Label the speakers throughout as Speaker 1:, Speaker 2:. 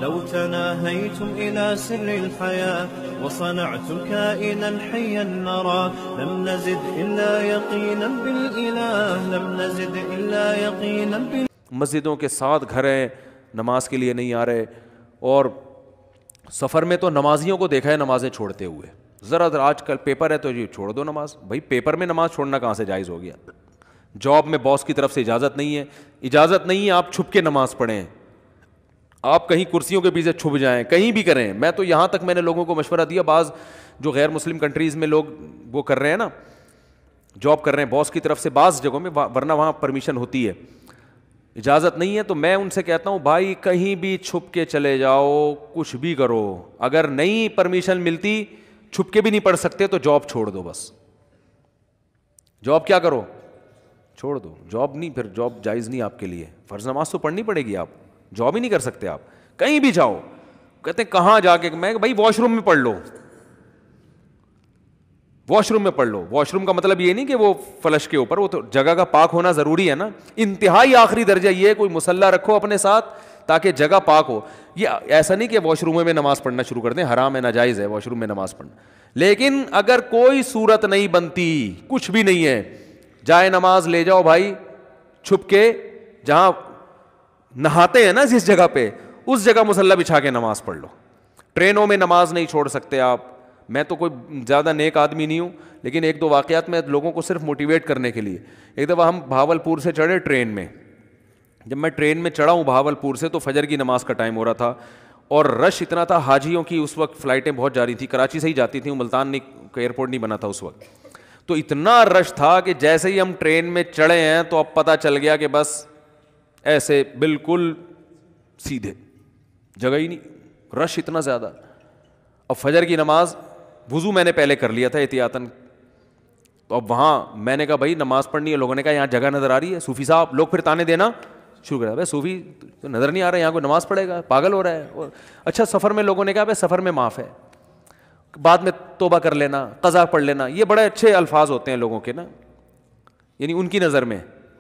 Speaker 1: لو تناهيتم إلى سر الحياة وصنعتم كائنا حيا نرى لم نزد إلا يقينا بالإله لم نزد إلا يقينا بالإله.
Speaker 2: مسجدوں کے 7 گھر ہیں نماز کے لیے نہیں آ رہے, اور سفر میں تو نمازیوں کو دیکھا ہے نمازیں چھوڑتے ہوئے. ذرا آج کل پیپر ہے تو جی چھوڑ دو نماز. بھائی پیپر میں نماز چھوڑنا کہاں سے جائز ہو گیا؟ جاب میں باس کی طرف سے اجازت نہیں ہے, اجازت نہیں ہے آپ چھپ کے نماز پڑھیں, آپ کہیں کرسیوں کے پیچھے چھپ جائیں, کہیں بھی کریں. میں تو یہاں تک میں نے لوگوں کو مشورہ دیا, بعض جو غیر مسلم کنٹریز میں لوگ وہ کر رہے ہیں نا, جاب کر رہے ہیں باس کی طرف سے بعض جگہوں میں, ورنہ وہاں پرمیشن ہوتی ہے, اجازت نہیں ہے, تو میں ان سے کہتا ہوں بھائی کہیں بھی چھپ کے چلے جاؤ, کچھ بھی کرو, اگر نہیں پرمیشن ملتی چھپ کے بھی نہیں پڑھ سکتے تو جاب چھوڑ دو. بس جاب کیا کرو, چھوڑ دو. جاب نہیں, پھر جاب جائز نہیں آپ کے لیے. فرض نماز تو پڑھنی پڑے گی, آپ جاب ہی نہیں کر سکتے. آپ کہیں بھی جاؤ, کہتے ہیں کہاں جا کے, میں بھائی واش روم میں پڑھ لو, واش روم میں پڑھ لو. واش روم کا مطلب یہ نہیں کہ وہ فلش کے اوپر, وہ تو جگہ کا پاک ہونا ضروری ہے نا. انتہائی آخری درجہ یہ ہے کوئی مصلی رکھو اپنے ساتھ تاکہ جگہ پاک ہو. یہ ایسا نہیں کہ واش روم میں نماز پڑھنا شروع کر دیں, حرام ہے, ناجائز ہے واش روم میں نماز پڑھنا. لیکن اگر کوئی صورت نہیں بنتی, کچھ بھی نہیں ہے, جائے نماز لے جاؤ بھائی چھپ کے, جہاں نہاتے ہیں نا جس جگہ پہ, اس جگہ مصلی بچھا کے نماز پڑھ لو. ٹرینوں میں نماز نہیں چھوڑ سکتے آپ. میں تو کوئی زیادہ نیک آدمی نہیں ہوں, لیکن 1-2 واقعات میں لوگوں کو صرف موٹیویٹ کرنے کے لیے. ایک دفعہ ہم بھاولپور سے چڑھے ٹرین میں. جب میں ٹرین میں چڑھا ہوں بھاولپور سے, تو فجر کی نماز کا ٹائم ہو رہا تھا, اور رش اتنا تھا. حاجیوں کی اس وقت فلائٹیں بہت جا رہی تھیں, کراچی سے ہی جاتی تھیں, ملتان کا ایئرپورٹ نہیں بنا تھا اس وقت. تو اتنا رش تھا کہ جیسے ہی ہم ٹرین میں چڑھے ہیں تو اب پتہ چل گیا کہ بس ایسے بالکل سیدھے, جگہ ہی نہیں, رش اتنا زیادہ. اب فجر کی نماز وضو میں نے پہلے کر لیا تھا احتیاطاً, تو اب وہاں میں نے کہا بھائی نماز پڑھنی ہے. لوگوں نے کہا یہاں جگہ نظر آ رہی ہے. صوفی صاحب لوگ پھر تانے دینا شروع کر, بھائی صوفی تو نظر نہیں آ رہا ہے, یہاں کوئی نماز پڑھے گا, پاگل ہو رہا ہے. اچھا سفر میں لوگوں نے کہا بھائی سفر میں معاف ہے, بعد میں توبہ کر لینا, قضا پڑھ لینا. یہ بڑے اچھے الفاظ ہوتے ہیں لوگوں کے نا, یعنی ان کی نظر میں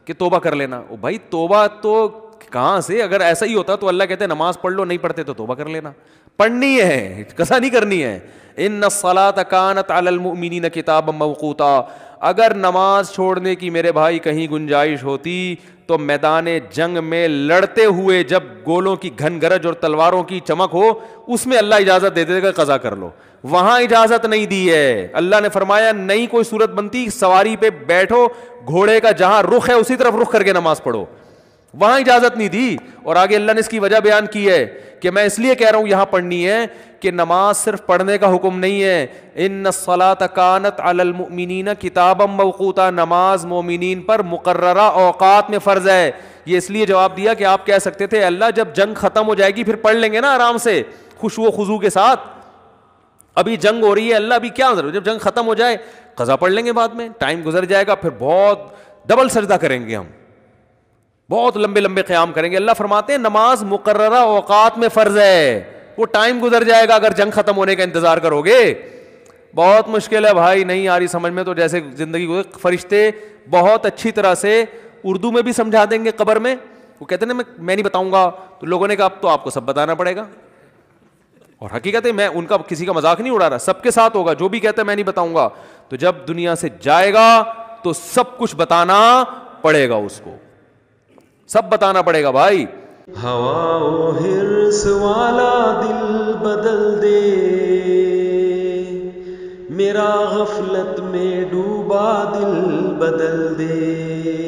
Speaker 2: کہ توبہ کر لینا. او بھائی توبہ تو کہاں سے, اگر ایسا ہی ہوتا تو اللہ کہتے نماز پڑھ لو, نہیں پڑھتے تو توبہ کر لینا. پڑھنی ہے, قضا نہیں کرنی ہے. ان الصلاۃ کانت علی المؤمنین کتابا موقوتا. اگر نماز چھوڑنے کی میرے بھائی کہیں گنجائش ہوتی تو میدان جنگ میں لڑتے ہوئے جب گولوں کی گھن گرج اور تلواروں کی چمک ہو, اس میں اللہ اجازت دے دے گا قضا کر لو. وہاں اجازت نہیں دی ہے. اللہ نے فرمایا نہیں کوئی صورت بنتی, سواری پہ بیٹھو, گھوڑے کا جہاں رخ ہے اسی طرف رخ کر کے نماز پڑھو. وہاں اجازت نہیں دی. اور آگے اللہ نے اس کی وجہ بیان کی ہے کہ میں اس لیے کہہ رہا ہوں یہاں پڑھنی ہے کہ نماز صرف پڑھنے کا حکم نہیں ہے. ان الصلاۃ کانت علی المؤمنین کتابا موقوتا, نماز مومنین پر مقررہ اوقات میں فرض ہے. یہ اس لیے جواب دیا کہ آپ کہہ سکتے تھے اللہ جب جنگ ختم ہو جائے گی پھر پڑھ لیں گے نا آرام سے خشوع و خضوع کے ساتھ, ابھی جنگ ہو رہی ہے, اللہ ابھی کیا ضرورت, جب جنگ ختم ہو جائے قضا پڑھ لیں گے, بعد میں ٹائم گزر جائے گا, پھر بہت ڈبل سجدہ کریں گے, ہم بہت لمبے لمبے قیام کریں گے. اللہ فرماتے ہیں نماز مقررہ اوقات میں فرض ہے, وہ ٹائم گزر جائے گا اگر جنگ ختم ہونے کا انتظار کرو گے. بہت مشکل ہے بھائی, نہیں آ رہی سمجھ میں تو جیسے زندگی کو فرشتے بہت اچھی طرح سے اردو میں بھی سمجھا دیں گے. قبر میں وہ کہتے ہیں نا میں نہیں بتاؤں گا, تو لوگوں نے کہا اب تو آپ کو سب بتانا پڑے گا. اور حقیقت ہے میں ان کا کسی کا مذاق نہیں اڑا رہا, سب کے ساتھ ہوگا. جو بھی کہتا ہے میں نہیں بتاؤں گا, تو جب دنیا سے جائے گا تو سب کچھ بتانا پڑے گا, اس کو سب بتانا پڑے گا بھائی.
Speaker 1: ہوا و حرص والا دل بدل دے, میرا غفلت میں ڈوبا دل بدل دے.